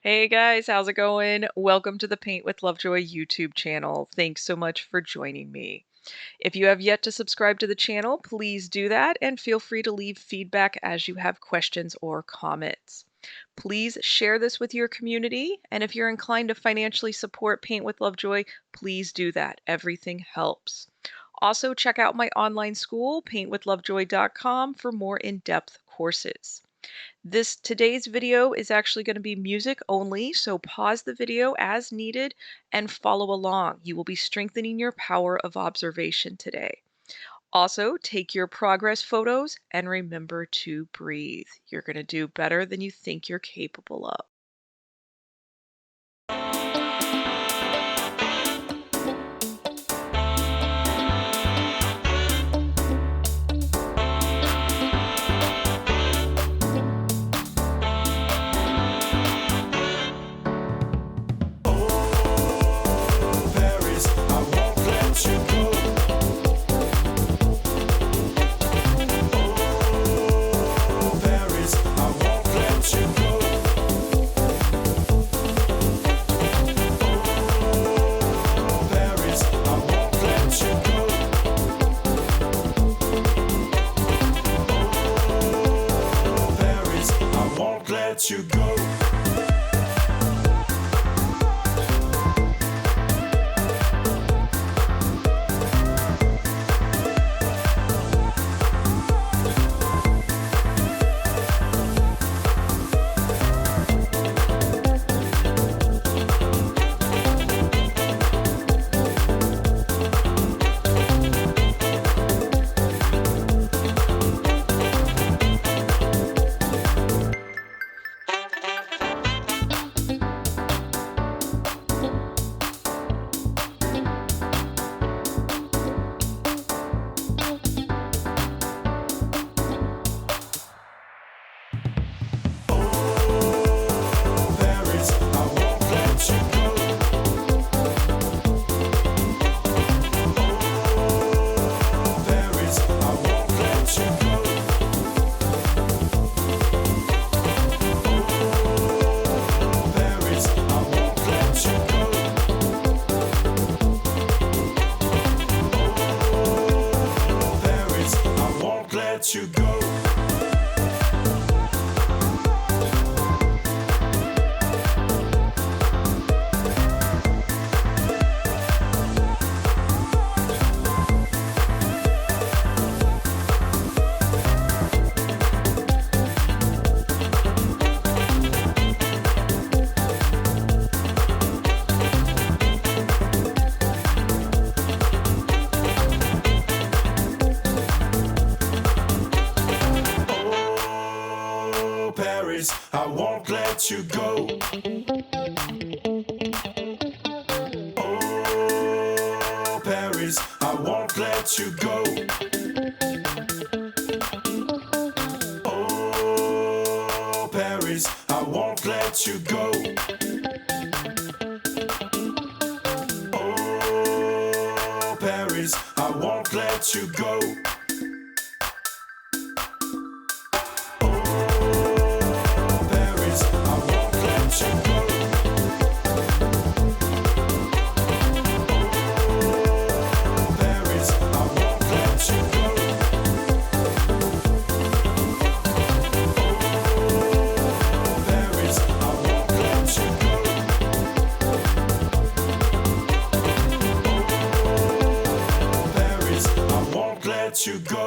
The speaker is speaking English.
Hey guys, how's it going? Welcome to the Paint with Lovejoy YouTube channel. Thanks so much for joining me. If you have yet to subscribe to the channel, please do that and feel free to leave feedback as you have questions or comments. Please share this with your community, and if you're inclined to financially support Paint with Lovejoy, please do that. Everything helps. Also, check out my online school, paintwithlovejoy.com, for more in-depth courses. Today's video is actually going to be music only, so pause the video as needed and follow along. You will be strengthening your power of observation today. Also, take your progress photos and remember to breathe. You're going to do better than you think you're capable of. Let you go. Let you go. I won't let you go. Oh, Paris, I won't let you go. Oh, Paris, I won't let you go. Oh, Paris, I won't let you go. You go.